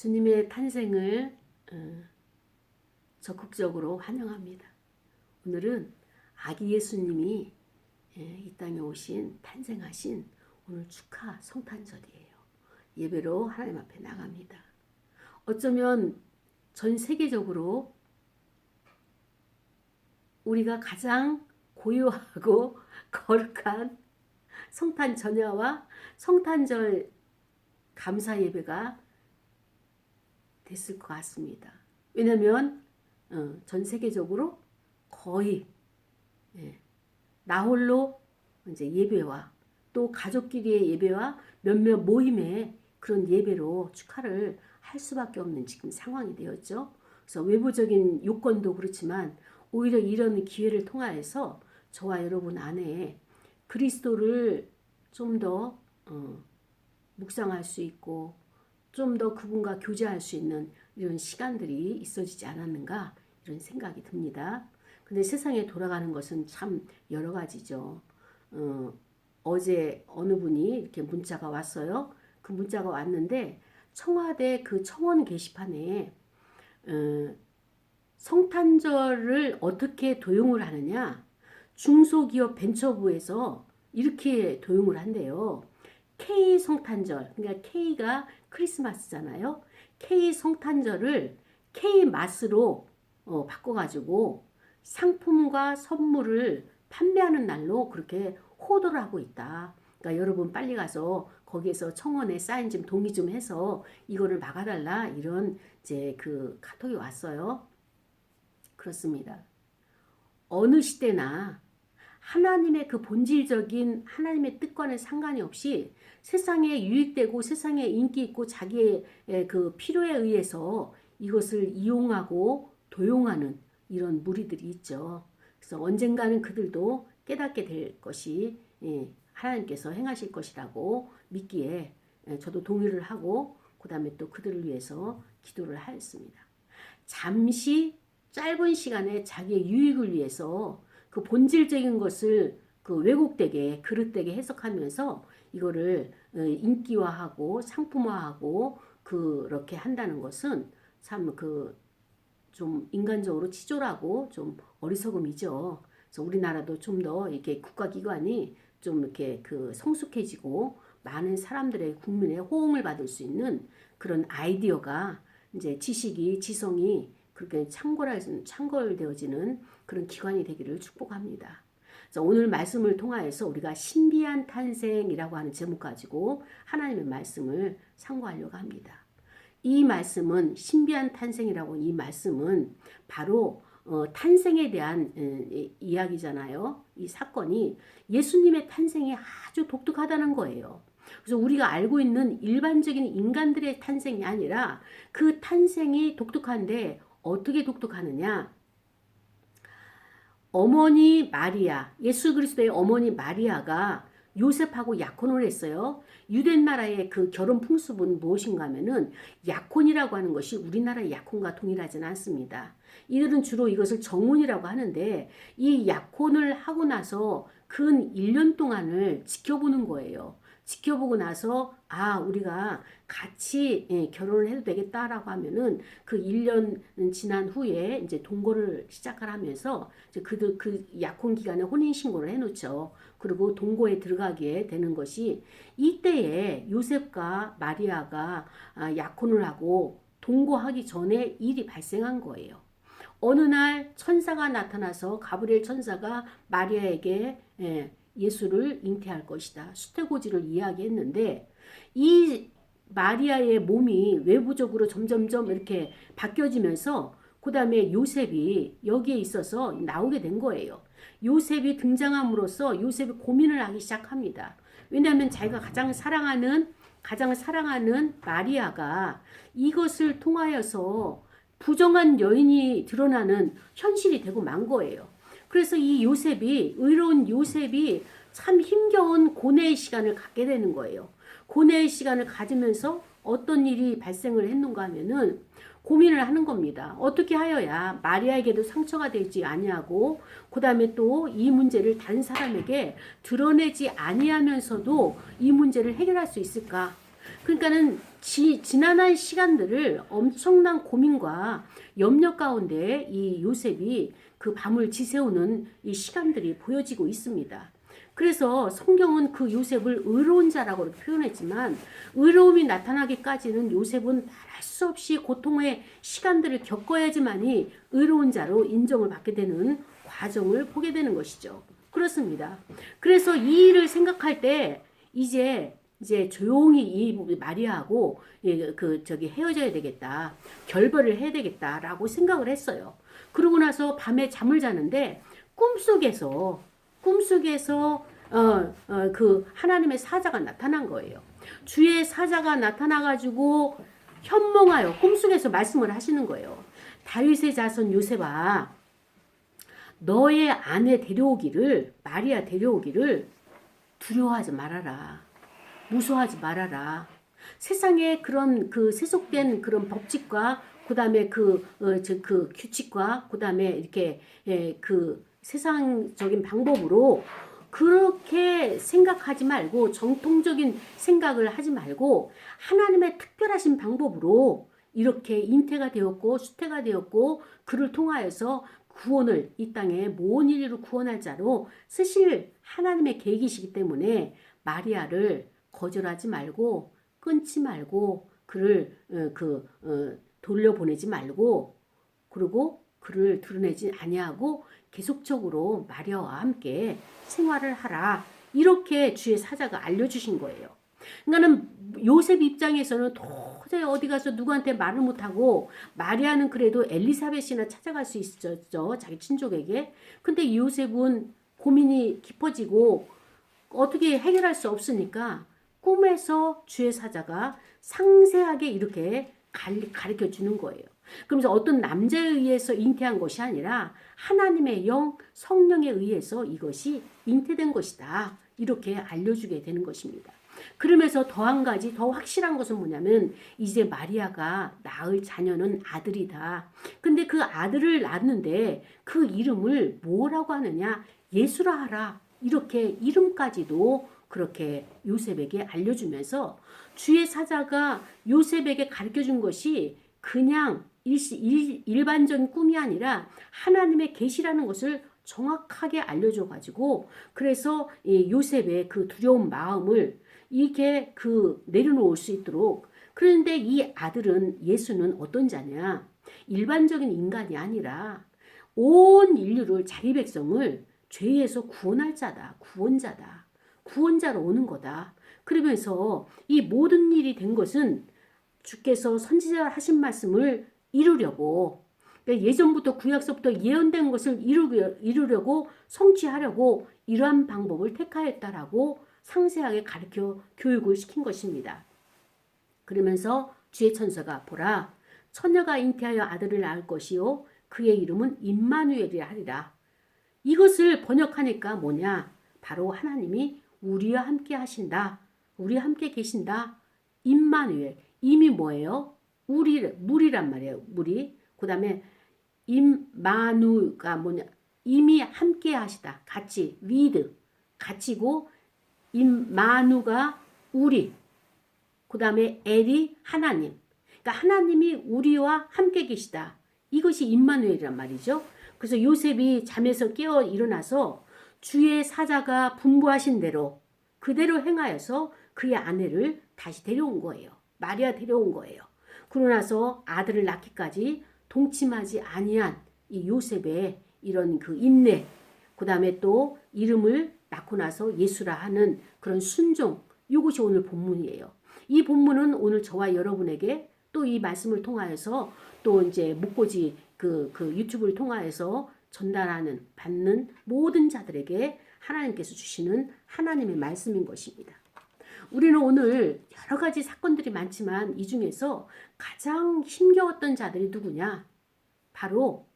주님의 탄생을 적극적으로 환영합니다. 오늘은 아기 예수님이 이 땅에 오신 탄생하신 오늘 축하 성탄절이에요. 예배로 하나님 앞에 나갑니다. 어쩌면 전 세계적으로 우리가 가장 고요하고 거룩한 성탄 전야와 성탄절 감사 예배가 됐을 것 같습니다. 왜냐하면 전 세계적으로 거의 나홀로 이제 예배와 또 가족끼리의 예배와 몇몇 모임의 그런 예배로 축하를 할 수밖에 없는 지금 상황이 되었죠. 그래서 외부적인 요건도 그렇지만 오히려 이런 기회를 통하여서 저와 여러분 안에 그리스도를 좀 더 묵상할 수 있고 좀 더 그분과 교제할 수 있는 이런 시간들이 있어지지 않았는가 이런 생각이 듭니다. 근데 세상에 돌아가는 것은 참 여러 가지죠. 어제 어느 분이 이렇게 문자가 왔어요. 그 문자가 왔는데 청와대 그 청원 게시판에 성탄절을 어떻게 도용을 하느냐, 중소기업 벤처부에서 이렇게 도용을 한대요. K 성탄절, 그러니까 K가 크리스마스잖아요. K 성탄절을 K 마스로 바꿔가지고 상품과 선물을 판매하는 날로 그렇게 호도를 하고 있다. 그러니까 여러분 빨리 가서 거기에서 청원에 사인 좀 동의 좀 해서 이거를 막아달라 이런 이제 그 카톡이 왔어요. 그렇습니다. 어느 시대나 하나님의 그 본질적인 하나님의 뜻과는 상관이 없이 세상에 유익되고 세상에 인기 있고 자기의 그 필요에 의해서 이것을 이용하고 도용하는 이런 무리들이 있죠. 그래서 언젠가는 그들도 깨닫게 될 것이 하나님께서 행하실 것이라고 믿기에 저도 동의를 하고 그 다음에 또 그들을 위해서 기도를 하였습니다. 잠시 짧은 시간에 자기의 유익을 위해서 그 본질적인 것을 그 왜곡되게 그릇되게 해석하면서 이거를 인기화하고 상품화하고 그렇게 한다는 것은 참 그 좀 인간적으로 치졸하고 좀 어리석음이죠. 그래서 우리나라도 좀 더 이렇게 국가기관이 좀 이렇게 그 성숙해지고 많은 사람들의 국민의 호응을 받을 수 있는 그런 아이디어가 이제 지식이 지성이 그렇게 창궐되어지는 그런 기관이 되기를 축복합니다. 그래서 오늘 말씀을 통하여서 우리가 신비한 탄생이라고 하는 제목 가지고 하나님의 말씀을 상고하려고 합니다. 이 말씀은 신비한 탄생이라고 이 말씀은 바로 탄생에 대한 이야기잖아요. 이 사건이 예수님의 탄생이 아주 독특하다는 거예요. 그래서 우리가 알고 있는 일반적인 인간들의 탄생이 아니라 그 탄생이 독특한데 어떻게 독특하느냐? 어머니 마리아, 예수 그리스도의 어머니 마리아가 요셉하고 약혼을 했어요. 유대 나라의 그 결혼 풍습은 무엇인가 하면은 약혼이라고 하는 것이 우리나라의 약혼과 동일하지는 않습니다. 이들은 주로 이것을 정혼이라고 하는데 이 약혼을 하고 나서 근 1년 동안을 지켜보는 거예요. 지켜보고 나서 우리가 같이 결혼을 해도 되겠다라고 하면은 그 1년 지난 후에 이제 동거를 시작을 하면서 이제 그들 그 약혼 기간에 혼인 신고를 해놓죠. 그리고 동거에 들어가게 되는 것이 이때에 요셉과 마리아가 약혼을 하고 동거하기 전에 일이 발생한 거예요. 어느 날 천사가 나타나서 가브리엘 천사가 마리아에게 예수를 잉태할 것이다. 수태고지를 이야기했는데 이 마리아의 몸이 외부적으로 점점점 이렇게 바뀌어지면서 그 다음에 요셉이 여기에 있어서 나오게 된 거예요. 요셉이 등장함으로써 요셉이 고민을 하기 시작합니다. 왜냐하면 자기가 가장 사랑하는 마리아가 이것을 통하여서 부정한 여인이 드러나는 현실이 되고 만 거예요. 그래서 이 요셉이 의로운 요셉이 참 힘겨운 고뇌의 시간을 갖게 되는 거예요. 고뇌의 시간을 가지면서 어떤 일이 발생을 했는가 하면은 고민을 하는 겁니다. 어떻게 하여야 마리아에게도 상처가 되지 아니하고 그 다음에 또 이 문제를 다른 사람에게 드러내지 아니하면서도 이 문제를 해결할 수 있을까? 그러니까는 지난한 시간들을 엄청난 고민과 염려 가운데 이 요셉이 그 밤을 지새우는 이 시간들이 보여지고 있습니다. 그래서 성경은 그 요셉을 의로운 자라고 표현했지만 의로움이 나타나기까지는 요셉은 말할 수 없이 고통의 시간들을 겪어야지만이 의로운 자로 인정을 받게 되는 과정을 보게 되는 것이죠. 그렇습니다. 그래서 이 일을 생각할 때 이제 조용히 이 마리아하고 헤어져야 되겠다. 결별을 해야 되겠다라고 생각을 했어요. 그러고 나서 밤에 잠을 자는데 꿈속에서 그 하나님의 사자가 나타난 거예요. 주의 사자가 나타나가지고 현몽하여 꿈속에서 말씀을 하시는 거예요. 다윗의 자손 요셉아, 너의 아내 마리아 데려오기를 두려워하지 말아라. 무서워하지 말아라. 세상에 그런 그 세속된 그런 법칙과 그다음에 그 규칙과 그다음에 이렇게 그 세상적인 방법으로 그렇게 생각하지 말고 정통적인 생각을 하지 말고 하나님의 특별하신 방법으로 이렇게 잉태가 되었고 수태가 되었고 그를 통하여서 구원을 이 땅에 모든 인류를 구원할 자로 쓰실 하나님의 계획이시기 때문에 마리아를 거절하지 말고 끊지 말고 그를 돌려보내지 말고 그리고 그를 드러내지 아니하고 계속적으로 마리아와 함께 생활을 하라. 이렇게 주의 사자가 알려주신 거예요. 그러니까는 요셉 입장에서는 도저히 어디 가서 누구한테 말을 못하고 마리아는 그래도 엘리사벳이나 찾아갈 수 있었죠. 자기 친족에게. 근데 요셉은 고민이 깊어지고 어떻게 해결할 수 없으니까 꿈에서 주의 사자가 상세하게 이렇게 가르쳐 주는 거예요. 그러면서 어떤 남자에 의해서 잉태한 것이 아니라 하나님의 영, 성령에 의해서 이것이 잉태된 것이다. 이렇게 알려주게 되는 것입니다. 그러면서 더 한 가지 더 확실한 것은 뭐냐면 이제 마리아가 낳을 자녀는 아들이다. 근데 그 아들을 낳는데 그 이름을 뭐라고 하느냐? 예수라 하라. 이렇게 이름까지도 그렇게 요셉에게 알려주면서 주의 사자가 요셉에게 가르쳐준 것이 그냥 일반적인 꿈이 아니라 하나님의 계시라는 것을 정확하게 알려줘가지고 그래서 요셉의 그 두려운 마음을 이게 내려놓을 수 있도록. 그런데 이 아들은 예수는 어떤 자냐? 일반적인 인간이 아니라 온 인류를 자기 백성을 죄에서 구원할 자다. 구원자다. 구원자로 오는 거다. 그러면서 이 모든 일이 된 것은 주께서 선지자 하신 말씀을 이루려고 그러니까 예전부터 구약서부터 예언된 것을 이루려고 성취하려고 이러한 방법을 택하였다라고 상세하게 가르쳐 교육을 시킨 것입니다. 그러면서 주의 천사가 보라 처녀가 잉태하여 아들을 낳을 것이요 그의 이름은 임마누엘이라 하리라. 이것을 번역하니까 뭐냐? 바로 하나님이 우리와 함께 하신다. 우리와 함께 계신다. 임마누엘. 임이 뭐예요? 물이란 말이에요. 물이. 그 다음에 임마누가 뭐냐? 임이 함께 하시다. 같이. with. 같이고 임마누가 우리. 그 다음에 엘이 하나님. 그러니까 하나님이 우리와 함께 계시다. 이것이 임마누엘이란 말이죠. 그래서 요셉이 잠에서 깨어 일어나서 주의 사자가 분부하신 대로 그대로 행하여서 그의 아내를 다시 데려온 거예요. 마리아 데려온 거예요. 그러고 나서 아들을 낳기까지 동침하지 아니한 이 요셉의 이런 그 인내, 그 다음에 또 이름을 낳고 나서 예수라 하는 그런 순종, 이것이 오늘 본문이에요. 이 본문은 오늘 저와 여러분에게 또 이 말씀을 통하여서 또 이제 목고지 그 유튜브를 통하여서 전달하는 받는 모든 자들에게 하나님께서 주시는 하나님의 말씀인 것입니다. 우리는 오늘 여러 가지 사건들이 많지만 이 중에서 가장 힘겨웠던 자들이 누구냐? 바로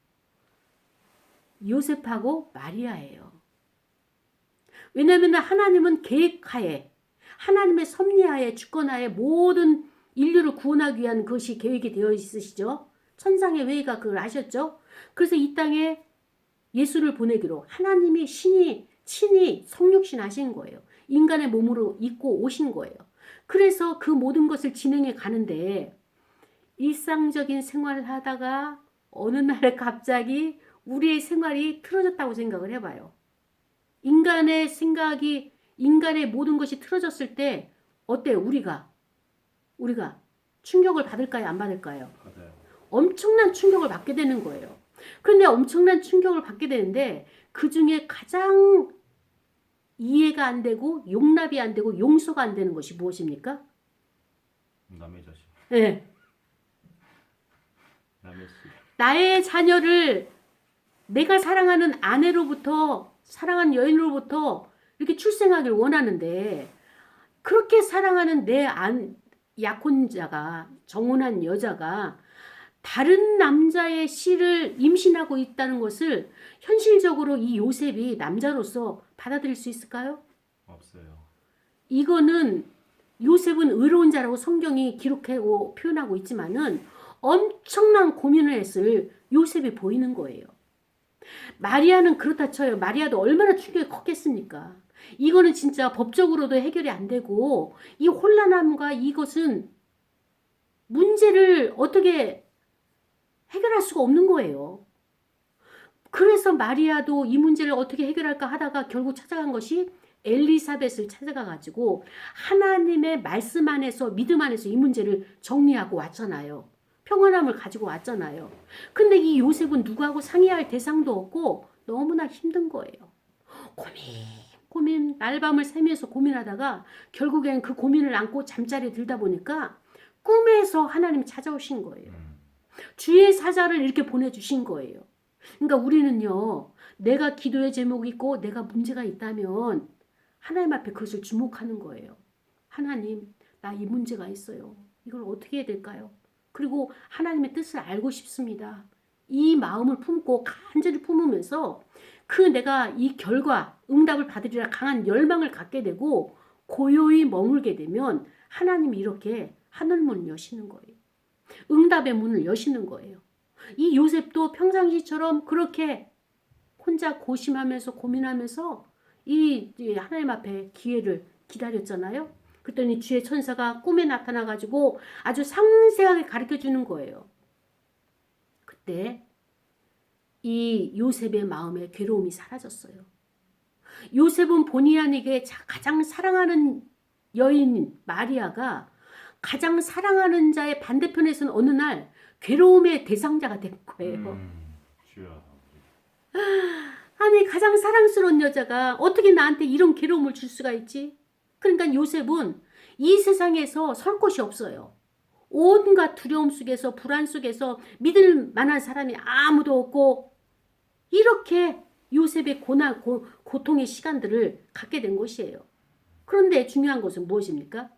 요셉하고 마리아예요. 왜냐하면 하나님은 계획하에 하나님의 섭리하에 주권하에 모든 인류를 구원하기 위한 것이 계획이 되어 있으시죠. 천상의 외가 그걸 아셨죠. 그래서 이 땅에 예수를 보내기로 하나님이 친히 성육신 하신 거예요. 인간의 몸으로 입고 오신 거예요. 그래서 그 모든 것을 진행해 가는데 일상적인 생활을 하다가 어느 날 갑자기 우리의 생활이 틀어졌다고 생각을 해봐요. 인간의 생각이, 인간의 모든 것이 틀어졌을 때 어때요? 우리가 충격을 받을까요? 안 받을까요? 받아요. 엄청난 충격을 받게 되는 거예요. 그런데 엄청난 충격을 받게 되는데 그 중에 가장 이해가 안 되고 용납이 안 되고 용서가 안 되는 것이 무엇입니까? 남의 자식, 네. 남의 씨. 나의 자녀를 내가 사랑하는 아내로부터, 사랑하는 여인으로부터 이렇게 출생하길 원하는데 그렇게 사랑하는 약혼자가, 정혼한 여자가 다른 남자의 씨를 임신하고 있다는 것을 현실적으로 이 요셉이 남자로서 받아들일 수 있을까요? 없어요. 이거는 요셉은 의로운 자라고 성경이 기록하고 표현하고 있지만은 엄청난 고민을 했을 요셉이 보이는 거예요. 마리아는 그렇다 쳐요. 마리아도 얼마나 충격이 컸겠습니까? 이거는 진짜 법적으로도 해결이 안 되고 이 혼란함과 이것은 문제를 어떻게 해결할 수가 없는 거예요. 그래서 마리아도 이 문제를 어떻게 해결할까 하다가 결국 찾아간 것이 엘리사벳을 찾아가가지고 하나님의 말씀 안에서, 믿음 안에서 이 문제를 정리하고 왔잖아요. 평안함을 가지고 왔잖아요. 근데 이 요셉은 누구하고 상의할 대상도 없고 너무나 힘든 거예요. 고민, 날밤을 새면서 고민하다가 결국엔 그 고민을 안고 잠자리에 들다 보니까 꿈에서 하나님이 찾아오신 거예요. 주의 사자를 이렇게 보내주신 거예요. 그러니까 우리는요, 내가 기도의 제목이 있고 내가 문제가 있다면 하나님 앞에 그것을 주목하는 거예요. 하나님, 나 이 문제가 있어요. 이걸 어떻게 해야 될까요? 그리고 하나님의 뜻을 알고 싶습니다. 이 마음을 품고 간절히 품으면서 그 내가 이 결과, 응답을 받으리라 강한 열망을 갖게 되고 고요히 머물게 되면 하나님이 이렇게 하늘문을 여시는 거예요. 응답의 문을 여시는 거예요. 이 요셉도 평상시처럼 그렇게 혼자 고심하면서 고민하면서 이 하나님 앞에 기회를 기다렸잖아요. 그랬더니 주의 천사가 꿈에 나타나가지고 아주 상세하게 가르쳐 주는 거예요. 그때 이 요셉의 마음에 괴로움이 사라졌어요. 요셉은 본의 아니게 가장 사랑하는 여인 마리아가 가장 사랑하는 자의 반대편에서는 어느 날 괴로움의 대상자가 된 거예요. 주여. 아니 가장 사랑스러운 여자가 어떻게 나한테 이런 괴로움을 줄 수가 있지? 그러니까 요셉은 이 세상에서 설 곳이 없어요. 온갖 두려움 속에서 불안 속에서 믿을 만한 사람이 아무도 없고 이렇게 요셉의 고통의 시간들을 갖게 된 것이에요. 그런데 중요한 것은 무엇입니까?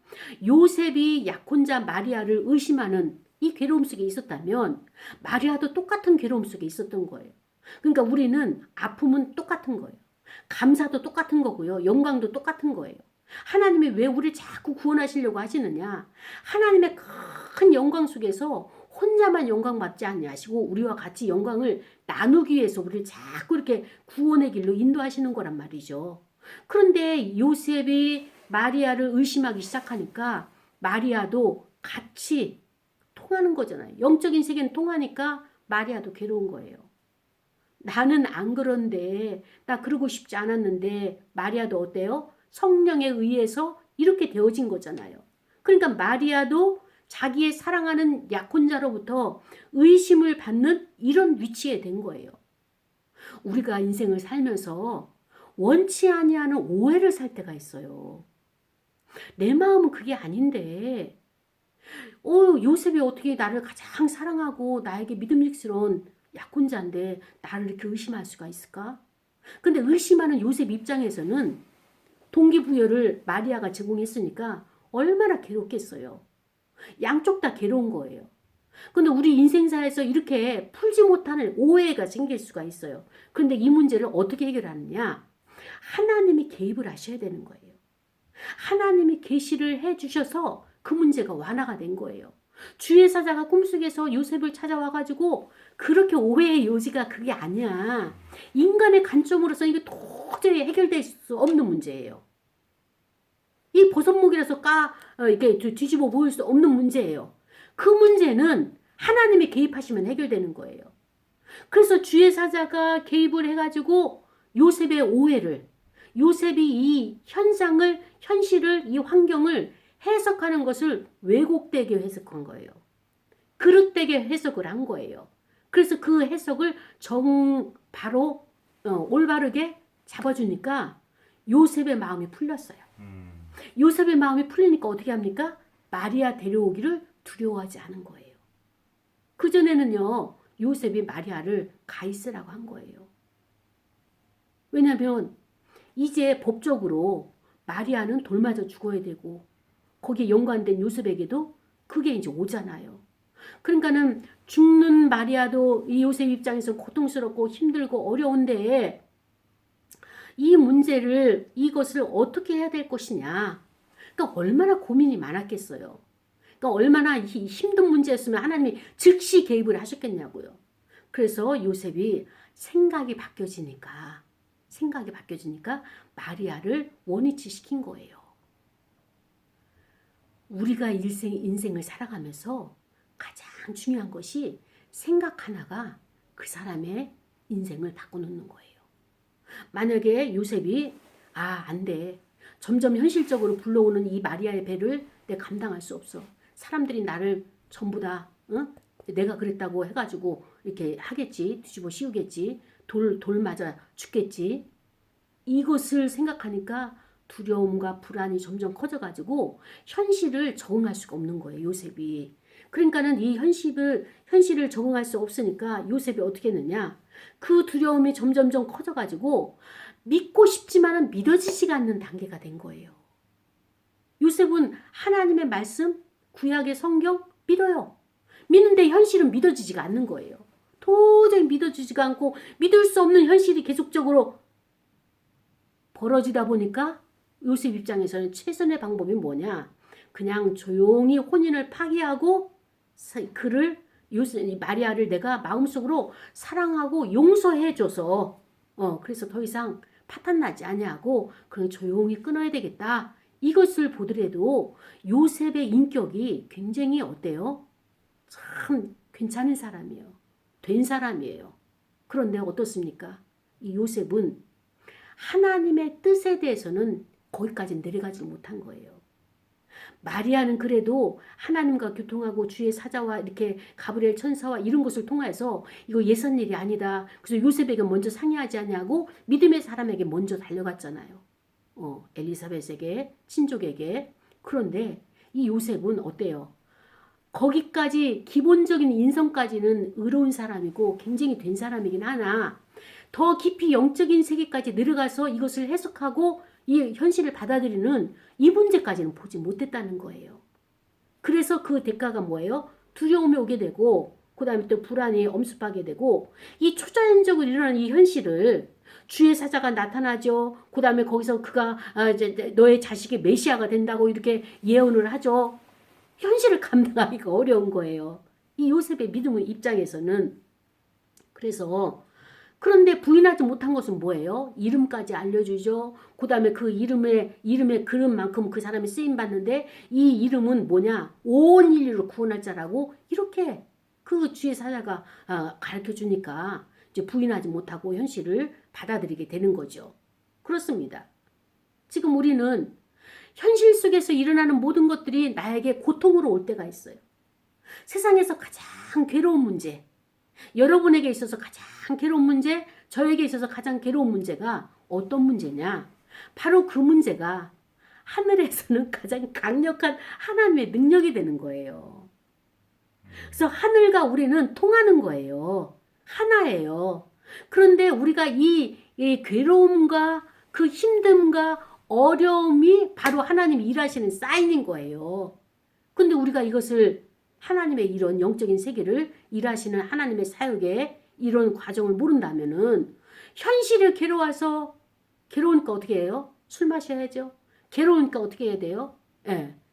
요셉이 약혼자 마리아를 의심하는 이 괴로움 속에 있었다면 마리아도 똑같은 괴로움 속에 있었던 거예요. 그러니까 우리는 아픔은 똑같은 거예요. 감사도 똑같은 거고요. 영광도 똑같은 거예요. 하나님이 왜 우리를 자꾸 구원하시려고 하시느냐? 하나님의 큰 영광 속에서 혼자만 영광 받지 않냐시고 우리와 같이 영광을 나누기 위해서 우리를 자꾸 이렇게 구원의 길로 인도하시는 거란 말이죠. 그런데 요셉이 마리아를 의심하기 시작하니까 마리아도 같이 통하는 거잖아요. 영적인 세계는 통하니까 마리아도 괴로운 거예요. 나는 안 그런데, 나 그러고 싶지 않았는데 마리아도 어때요? 성령에 의해서 이렇게 되어진 거잖아요. 그러니까 마리아도 자기의 사랑하는 약혼자로부터 의심을 받는 이런 위치에 된 거예요. 우리가 인생을 살면서 원치 아니하는 오해를 살 때가 있어요. 내 마음은 그게 아닌데 요셉이 어떻게 나를 가장 사랑하고 나에게 믿음직스러운 약혼자인데 나를 이렇게 의심할 수가 있을까? 근데 의심하는 요셉 입장에서는 동기부여를 마리아가 제공했으니까 얼마나 괴롭겠어요. 양쪽 다 괴로운 거예요. 근데 우리 인생사에서 이렇게 풀지 못하는 오해가 생길 수가 있어요. 그런데 이 문제를 어떻게 해결하느냐? 하나님이 개입을 하셔야 되는 거예요. 하나님이 계시를 해주셔서 그 문제가 완화가 된 거예요. 주의 사자가 꿈속에서 요셉을 찾아와가지고 그렇게 오해의 요지가 그게 아니야. 인간의 관점으로서 이게 도저히 해결될 수 없는 문제예요. 이 버섯목이라서 이렇게 뒤집어 보일 수 없는 문제예요. 그 문제는 하나님이 개입하시면 해결되는 거예요. 그래서 주의 사자가 개입을 해가지고 요셉의 오해를, 요셉이 이 현실을, 이 환경을 해석하는 것을 왜곡되게 해석한 거예요. 그릇되게 해석을 한 거예요. 그래서 그 해석을 바로 올바르게 잡아주니까 요셉의 마음이 풀렸어요. 요셉의 마음이 풀리니까 어떻게 합니까? 마리아 데려오기를 두려워하지 않은 거예요. 그전에는요, 요셉이 마리아를 가 있으라고 한 거예요. 왜냐하면 이제 법적으로 마리아는 돌 맞아 죽어야 되고 거기에 연관된 요셉에게도 그게 이제 오잖아요. 그러니까는 죽는 마리아도 이 요셉 입장에서 고통스럽고 힘들고 어려운데 이 문제를 이것을 어떻게 해야 될 것이냐. 그러니까 얼마나 고민이 많았겠어요. 그러니까 얼마나 힘든 문제였으면 하나님이 즉시 개입을 하셨겠냐고요. 그래서 요셉이 생각이 바뀌어지니까 마리아를 원위치 시킨 거예요. 우리가 인생을 살아가면서 가장 중요한 것이 생각 하나가 그 사람의 인생을 바꿔놓는 거예요. 만약에 요셉이 안 돼. 점점 현실적으로 불러오는 이 마리아의 배를 내가 감당할 수 없어. 사람들이 나를 전부 다 내가 그랬다고 해가지고 이렇게 하겠지. 뒤집어 씌우겠지. 돌 맞아 죽겠지. 이것을 생각하니까 두려움과 불안이 점점 커져가지고 현실을 적응할 수가 없는 거예요. 요셉이. 그러니까는 이 현실을 적응할 수 없으니까 요셉이 어떻게 했느냐. 그 두려움이 점점점 커져가지고 믿고 싶지만은 믿어지지가 않는 단계가 된 거예요. 요셉은 하나님의 말씀, 구약의 성경 믿어요. 믿는데 현실은 믿어지지가 않는 거예요. 도저히 믿어지지가 않고 믿을 수 없는 현실이 계속적으로 벌어지다 보니까 요셉 입장에서는 최선의 방법이 뭐냐. 그냥 조용히 혼인을 파기하고 마리아를 내가 마음속으로 사랑하고 용서해줘서 그래서 더 이상 파탄나지 아니하고 그냥 조용히 끊어야 되겠다. 이것을 보더라도 요셉의 인격이 굉장히 어때요? 참 괜찮은 사람이에요. 된 사람이에요. 그런데 어떻습니까? 이 요셉은 하나님의 뜻에 대해서는 거기까지 내려가지 못한 거예요. 마리아는 그래도 하나님과 교통하고 주의 사자와 이렇게 가브리엘 천사와 이런 것을 통해서 이거 예선 일이 아니다. 그래서 요셉에게 먼저 상의하지 않냐고 믿음의 사람에게 먼저 달려갔잖아요. 엘리사벳에게, 친족에게. 그런데 이 요셉은 어때요? 거기까지 기본적인 인성까지는 의로운 사람이고 굉장히 된 사람이긴 하나 더 깊이 영적인 세계까지 내려가서 이것을 해석하고 이 현실을 받아들이는 이 문제까지는 보지 못했다는 거예요. 그래서 그 대가가 뭐예요? 두려움이 오게 되고 그 다음에 또 불안이 엄습하게 되고 이 초자연적으로 일어나는 이 현실을 주의 사자가 나타나죠. 그 다음에 거기서 그가 이제 너의 자식이 메시아가 된다고 이렇게 예언을 하죠. 현실을 감당하기가 어려운 거예요. 이 요셉의 믿음의 입장에서는. 그런데 부인하지 못한 것은 뭐예요? 이름까지 알려주죠. 그 다음에 그 이름의 그릇만큼 그 사람이 쓰임받는데 이 이름은 뭐냐? 온 인류를 구원할 자라고 이렇게 그 주의 사자가 가르쳐 주니까 이제 부인하지 못하고 현실을 받아들이게 되는 거죠. 그렇습니다. 지금 우리는 현실 속에서 일어나는 모든 것들이 나에게 고통으로 올 때가 있어요. 세상에서 가장 괴로운 문제, 여러분에게 있어서 가장 괴로운 문제, 저에게 있어서 가장 괴로운 문제가 어떤 문제냐? 바로 그 문제가 하늘에서는 가장 강력한 하나님의 능력이 되는 거예요. 그래서 하늘과 우리는 통하는 거예요. 하나예요. 그런데 우리가 이 괴로움과 그 힘듦과 어려움이 바로 하나님이 일하시는 사인인 거예요. 근데 우리가 이것을 하나님의 이런 영적인 세계를 일하시는 하나님의 사역의 이런 과정을 모른다면은 현실을 괴로우니까 어떻게 해요? 술 마셔야죠. 괴로우니까 어떻게 해야 돼요?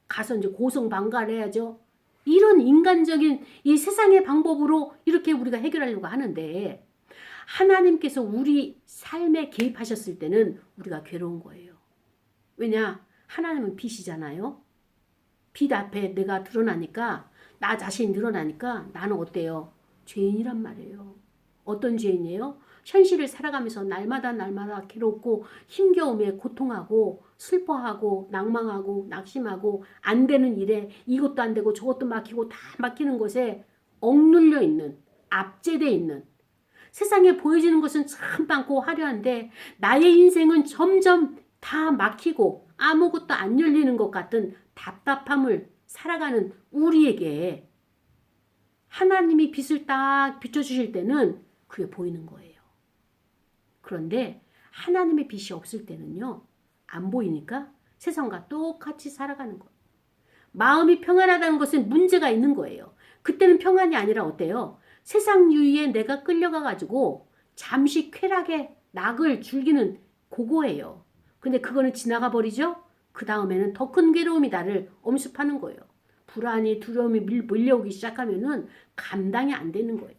가서 이제 고성방가를 해야죠. 이런 인간적인 이 세상의 방법으로 이렇게 우리가 해결하려고 하는데 하나님께서 우리 삶에 개입하셨을 때는 우리가 괴로운 거예요. 왜냐? 하나님은 빛이잖아요. 빛 앞에 내가 드러나니까, 나 자신이 드러나니까 나는 어때요? 죄인이란 말이에요. 어떤 죄인이에요? 현실을 살아가면서 날마다 괴롭고 힘겨움에 고통하고 슬퍼하고 낭망하고 낙심하고 안 되는 일에 이것도 안 되고 저것도 막히고 다 막히는 것에 억눌려 있는, 압제돼 있는, 세상에 보여지는 것은 참 많고 화려한데 나의 인생은 점점 다 막히고 아무것도 안 열리는 것 같은 답답함을 살아가는 우리에게 하나님이 빛을 딱 비춰주실 때는 그게 보이는 거예요. 그런데 하나님의 빛이 없을 때는요, 안 보이니까 세상과 똑같이 살아가는 거예요. 마음이 평안하다는 것은 문제가 있는 거예요. 그때는 평안이 아니라 어때요? 세상 유의에 내가 끌려가가지고 잠시 쾌락의 낙을 즐기는 그거예요. 근데 그거는 지나가 버리죠? 그 다음에는 더 큰 괴로움이 나를 엄습하는 거예요. 불안이, 두려움이 밀려오기 시작하면은 감당이 안 되는 거예요.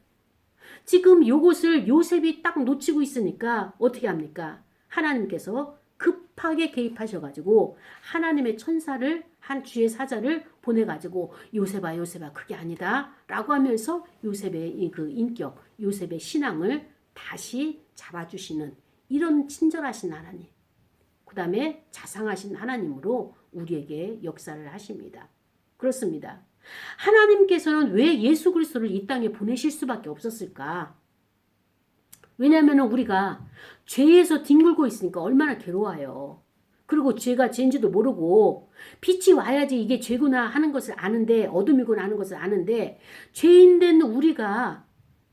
지금 요것을 요셉이 딱 놓치고 있으니까 어떻게 합니까? 하나님께서 급하게 개입하셔가지고 하나님의 천사를 한 주의 사자를 보내가지고 요셉아 그게 아니다 라고 하면서 요셉의 그 인격, 요셉의 신앙을 다시 잡아주시는 이런 친절하신 하나님, 그 다음에 자상하신 하나님으로 우리에게 역사를 하십니다. 그렇습니다. 하나님께서는 왜 예수 그리스도를 이 땅에 보내실 수밖에 없었을까? 왜냐하면 우리가 죄에서 뒹굴고 있으니까 얼마나 괴로워요. 그리고 죄가 죄인지도 모르고 빛이 와야지 이게 죄구나 하는 것을 아는데, 어둠이구나 하는 것을 아는데, 죄인 된 우리가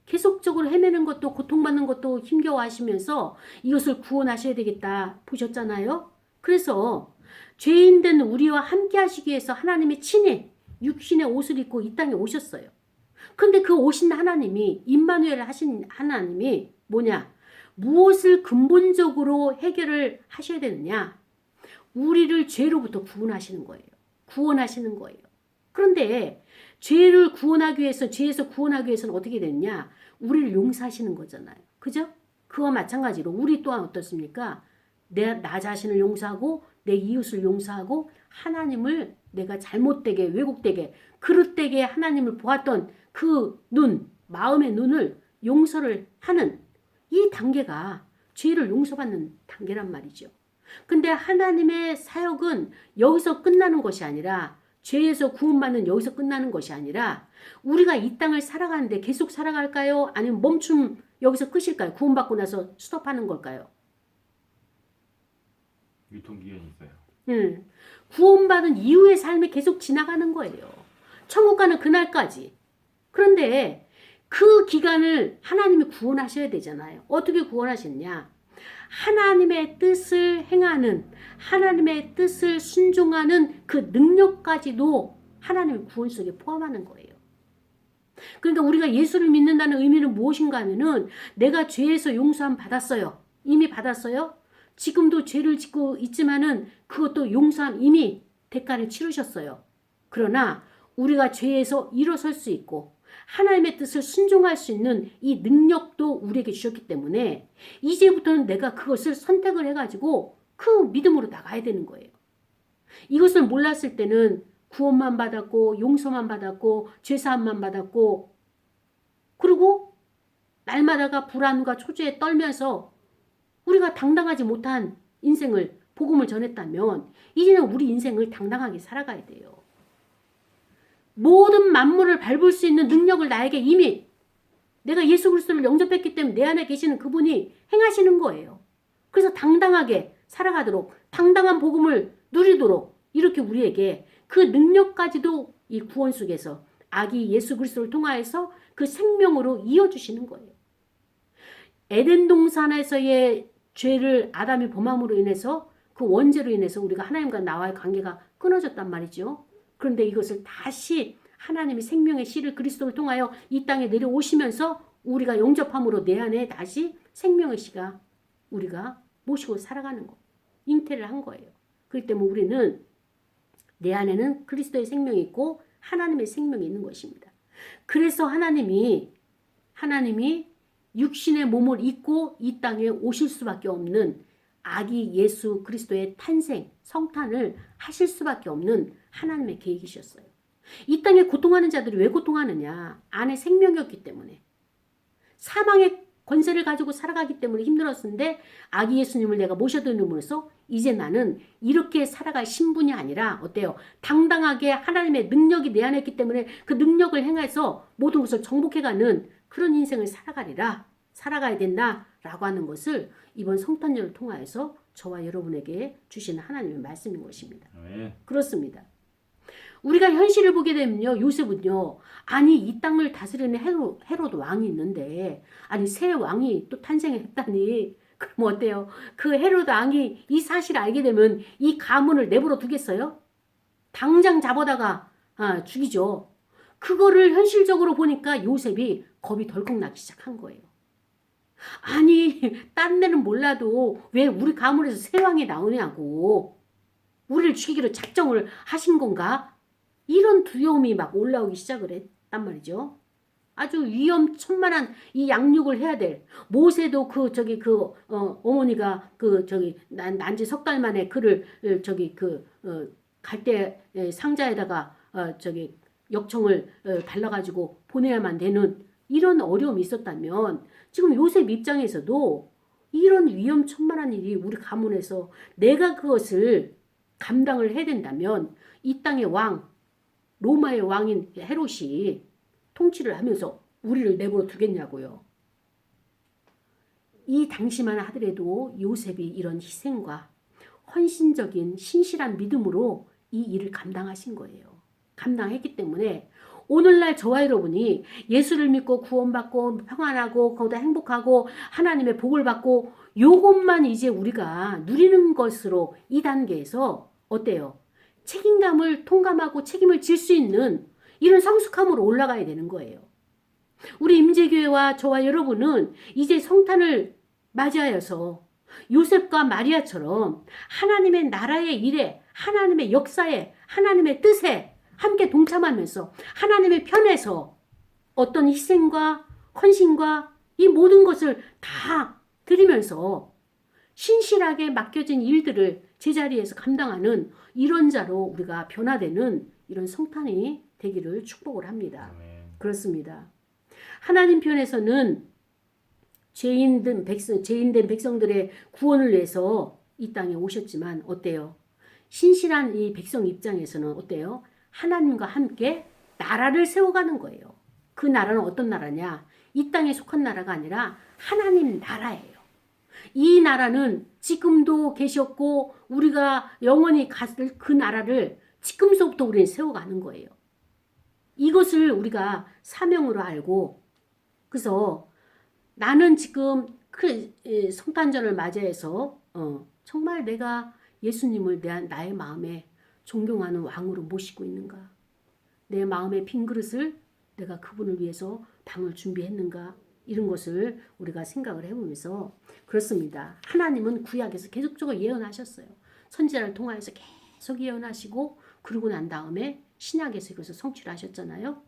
계속적으로 헤매는 것도 고통받는 것도 힘겨워하시면서 이것을 구원하셔야 되겠다 보셨잖아요. 그래서 죄인 된 우리와 함께 하시기 위해서 하나님이 친히 육신의 옷을 입고 이 땅에 오셨어요. 근데 그 오신 하나님이, 임마누엘을 하신 하나님이 뭐냐? 무엇을 근본적으로 해결을 하셔야 되느냐? 우리를 죄로부터 구원하시는 거예요. 구원하시는 거예요. 그런데 죄를 구원하기 위해서, 죄에서 구원하기 위해서는 어떻게 되느냐? 우리를 용서하시는 거잖아요. 그죠? 그와 마찬가지로 우리 또한 어떻습니까? 나 자신을 용서하고 내 이웃을 용서하고 하나님을 내가 잘못되게, 왜곡되게, 그릇되게 하나님을 보았던 그 눈, 마음의 눈을 용서를 하는 이 단계가 죄를 용서받는 단계란 말이죠. 근데 하나님의 사역은 여기서 끝나는 것이 아니라, 죄에서 구원받는 여기서 끝나는 것이 아니라 우리가 이 땅을 살아가는데 계속 살아갈까요? 아니면 멈춤 여기서 끝일까요? 구원받고 나서 스톱하는 걸까요? 유통기한이 있어요. 구원받은 이후의 삶이 계속 지나가는 거예요. 천국 가는 그날까지. 그런데 그 기간을 하나님이 구원하셔야 되잖아요. 어떻게 구원하셨냐? 하나님의 뜻을 행하는, 하나님의 뜻을 순종하는 그 능력까지도 하나님의 구원 속에 포함하는 거예요. 그러니까 우리가 예수를 믿는다는 의미는 무엇인가 하면은, 내가 죄에서 용서함 받았어요. 이미 받았어요. 지금도 죄를 짓고 있지만은 그것도 용서함, 이미 대가를 치르셨어요. 그러나 우리가 죄에서 일어설 수 있고 하나님의 뜻을 순종할 수 있는 이 능력도 우리에게 주셨기 때문에 이제부터는 내가 그것을 선택을 해가지고 그 믿음으로 나가야 되는 거예요. 이것을 몰랐을 때는 구원만 받았고 용서만 받았고 죄사함만 받았고, 그리고 날마다가 불안과 초조에 떨면서 우리가 당당하지 못한 인생을, 복음을 전했다면 이제는 우리 인생을 당당하게 살아가야 돼요. 모든 만물을 밟을 수 있는 능력을 나에게 이미, 내가 예수 그리스도를 영접했기 때문에 내 안에 계시는 그분이 행하시는 거예요. 그래서 당당하게 살아가도록, 당당한 복음을 누리도록 이렇게 우리에게 그 능력까지도 이 구원 속에서 아기 예수 그리스도를 통하여서 그 생명으로 이어주시는 거예요. 에덴 동산에서의 죄를 아담이 범함으로 인해서, 그 원죄로 인해서 우리가 하나님과 나와의 관계가 끊어졌단 말이죠. 그런데 이것을 다시 하나님이 생명의 씨를 그리스도를 통하여 이 땅에 내려오시면서 우리가 영접함으로 내 안에 다시 생명의 씨가 우리가 모시고 살아가는 거, 잉태를 한 거예요. 그렇기 때문에 우리는 내 안에는 그리스도의 생명이 있고 하나님의 생명이 있는 것입니다. 그래서 하나님이 육신의 몸을 입고 이 땅에 오실 수밖에 없는 아기 예수 그리스도의 탄생, 성탄을 하실 수밖에 없는 하나님의 계획이셨어요. 이 땅에 고통하는 자들이 왜 고통하느냐? 안에 생명이 없기 때문에. 사망의 권세를 가지고 살아가기 때문에 힘들었는데 아기 예수님을 내가 모셔드림으로써 이제 나는 이렇게 살아갈 신분이 아니라 어때요? 당당하게 하나님의 능력이 내 안에 있기 때문에 그 능력을 행해서 모든 것을 정복해가는 그런 인생을 살아가야 된다라고 하는 것을 이번 성탄절을 통하여서 저와 여러분에게 주시는 하나님의 말씀인 것입니다. 아멘. 그렇습니다. 우리가 현실을 보게 되면요, 요셉은요, 아니 이 땅을 다스리는 헤롯 왕이 있는데 아니 새 왕이 또 탄생했다니 그럼 어때요? 그 헤롯 왕이 이 사실을 알게 되면 이 가문을 내버려 두겠어요? 당장 잡아다가 죽이죠. 그거를 현실적으로 보니까 요셉이 겁이 덜컥 나기 시작한 거예요. 아니 딴 데는 몰라도 왜 우리 가문에서 새 왕이 나오냐고, 우리를 죽이기로 작정을 하신 건가? 이런 두려움이 막 올라오기 시작을 했단 말이죠. 아주 위험천만한 이 양육을 해야 될 모세도 어머니가 난지 석 달 만에 그를 갈대 상자에다가 역청을 발라가지고 보내야만 되는 이런 어려움이 있었다면 지금 요셉 입장에서도 이런 위험천만한 일이 우리 가문에서 내가 그것을 감당을 해야 된다면 이 땅의 왕, 로마의 왕인 헤롯이 통치를 하면서 우리를 내버려 두겠냐고요. 이 당시만 하더라도 요셉이 이런 희생과 헌신적인 신실한 믿음으로 이 일을 감당하신 거예요. 감당했기 때문에 오늘날 저와 여러분이 예수를 믿고 구원받고 평안하고 거기다 행복하고 하나님의 복을 받고 요것만 이제 우리가 누리는 것으로 이 단계에서 어때요? 책임감을 통감하고 책임을 질 수 있는 이런 성숙함으로 올라가야 되는 거예요. 우리 임재교회와 저와 여러분은 이제 성탄을 맞이하여서 요셉과 마리아처럼 하나님의 나라의 일에, 하나님의 역사에, 하나님의 뜻에 함께 동참하면서 하나님의 편에서 어떤 희생과 헌신과 이 모든 것을 다 드리면서 신실하게 맡겨진 일들을 제자리에서 감당하는 이런 자로 우리가 변화되는 이런 성탄이 되기를 축복을 합니다. 아멘. 그렇습니다. 하나님 편에서는 죄인된 백성들의 구원을 위해서 이 땅에 오셨지만 어때요? 신실한 이 백성 입장에서는 어때요? 하나님과 함께 나라를 세워가는 거예요. 그 나라는 어떤 나라냐? 이 땅에 속한 나라가 아니라 하나님 나라예요. 이 나라는 지금도 계셨고 우리가 영원히 갔을 그 나라를 지금서부터 우리는 세워가는 거예요. 이것을 우리가 사명으로 알고, 그래서 나는 지금 그 성탄절을 맞이해서 정말 내가 예수님을 나의 마음에 존경하는 왕으로 모시고 있는가? 내 마음의 빈 그릇을 내가 그분을 위해서 방을 준비했는가? 이런 것을 우리가 생각을 해보면서 그렇습니다. 하나님은 구약에서 계속적으로 예언하셨어요. 선지자를 통하여서 계속 예언하시고 그러고 난 다음에 신약에서 이것을 성취를 하셨잖아요.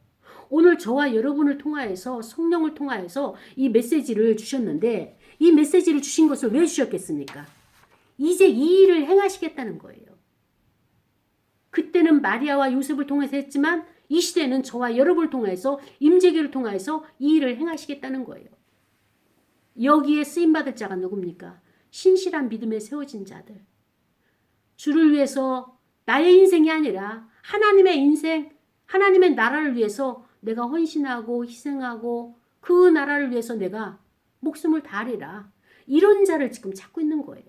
오늘 저와 여러분을 통하여서 성령을 통하여서 이 메시지를 주셨는데 이 메시지를 주신 것을 왜 주셨겠습니까? 이제 이 일을 행하시겠다는 거예요. 그때는 마리아와 요셉을 통해서 했지만 이 시대는 저와 여러분을 통해서 임재기를 통해서 이 일을 행하시겠다는 거예요. 여기에 쓰임받을 자가 누굽니까? 신실한 믿음에 세워진 자들. 주를 위해서 나의 인생이 아니라 하나님의 인생, 하나님의 나라를 위해서 내가 헌신하고 희생하고 그 나라를 위해서 내가 목숨을 다하리라. 이런 자를 지금 찾고 있는 거예요.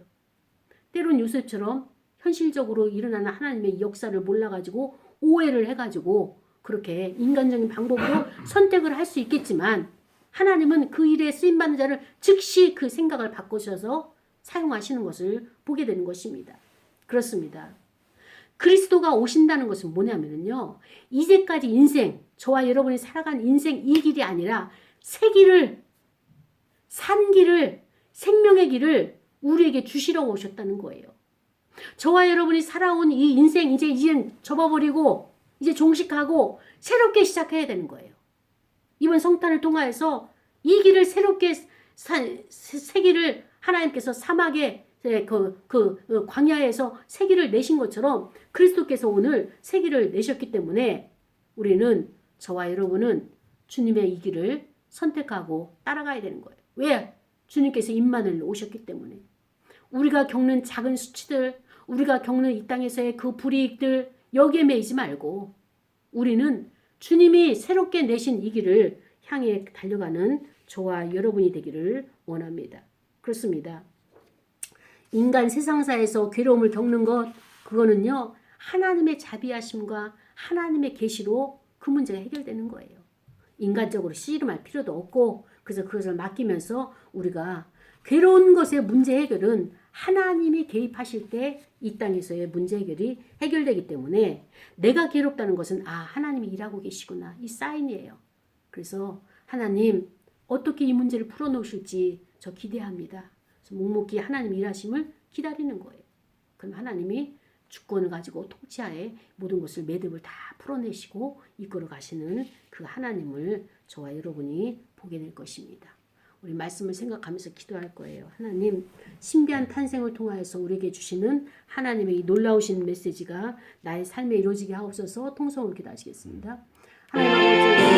때론 요셉처럼 현실적으로 일어나는 하나님의 역사를 몰라가지고 오해를 해가지고 그렇게 인간적인 방법으로 선택을 할 수 있겠지만 하나님은 그 일에 쓰임받는 자를 즉시 그 생각을 바꾸셔서 사용하시는 것을 보게 되는 것입니다. 그렇습니다. 그리스도가 오신다는 것은 뭐냐면요. 이제까지 인생, 저와 여러분이 살아간 인생 이 길이 아니라 새 길을, 산 길을, 생명의 길을 우리에게 주시러 오셨다는 거예요. 저와 여러분이 살아온 이 인생 이제 접어버리고 이제 종식하고 새롭게 시작해야 되는 거예요. 이번 성탄을 통하여서 이 길을 새롭게 새 길을 하나님께서 사막에 광야에서 세기를 내신 것처럼 그리스도께서 오늘 세기를 내셨기 때문에 우리는 저와 여러분은 주님의 이 길을 선택하고 따라가야 되는 거예요. 왜? 주님께서 임만을 오셨기 때문에. 우리가 겪는 작은 수치들, 우리가 겪는 이 땅에서의 그 불이익들 여기에 매이지 말고 우리는 주님이 새롭게 내신 이 길을 향해 달려가는 저와 여러분이 되기를 원합니다. 그렇습니다. 인간 세상사에서 괴로움을 겪는 것 그거는요. 하나님의 자비하심과 하나님의 계시로 그 문제가 해결되는 거예요. 인간적으로 씨름할 필요도 없고 그래서 그것을 맡기면서 우리가 괴로운 것의 문제 해결은 하나님이 개입하실 때 이 땅에서의 문제 해결이 해결되기 때문에 내가 괴롭다는 것은 하나님이 일하고 계시구나 이 사인이에요. 그래서 하나님 어떻게 이 문제를 풀어놓으실지 저 기대합니다. 그래서 묵묵히 하나님 일하심을 기다리는 거예요. 그럼 하나님이 주권을 가지고 통치하에 모든 것을 매듭을 다 풀어내시고 이끌어 가시는 그 하나님을 저와 여러분이 보게 될 것입니다. 우리 말씀을 생각하면서 기도할 거예요. 하나님 신비한 탄생을 통하여서 우리에게 주시는 하나님의 이 놀라우신 메시지가 나의 삶에 이루어지게 하옵소서. 통성으로 기도하시겠습니다. 하나님 아버지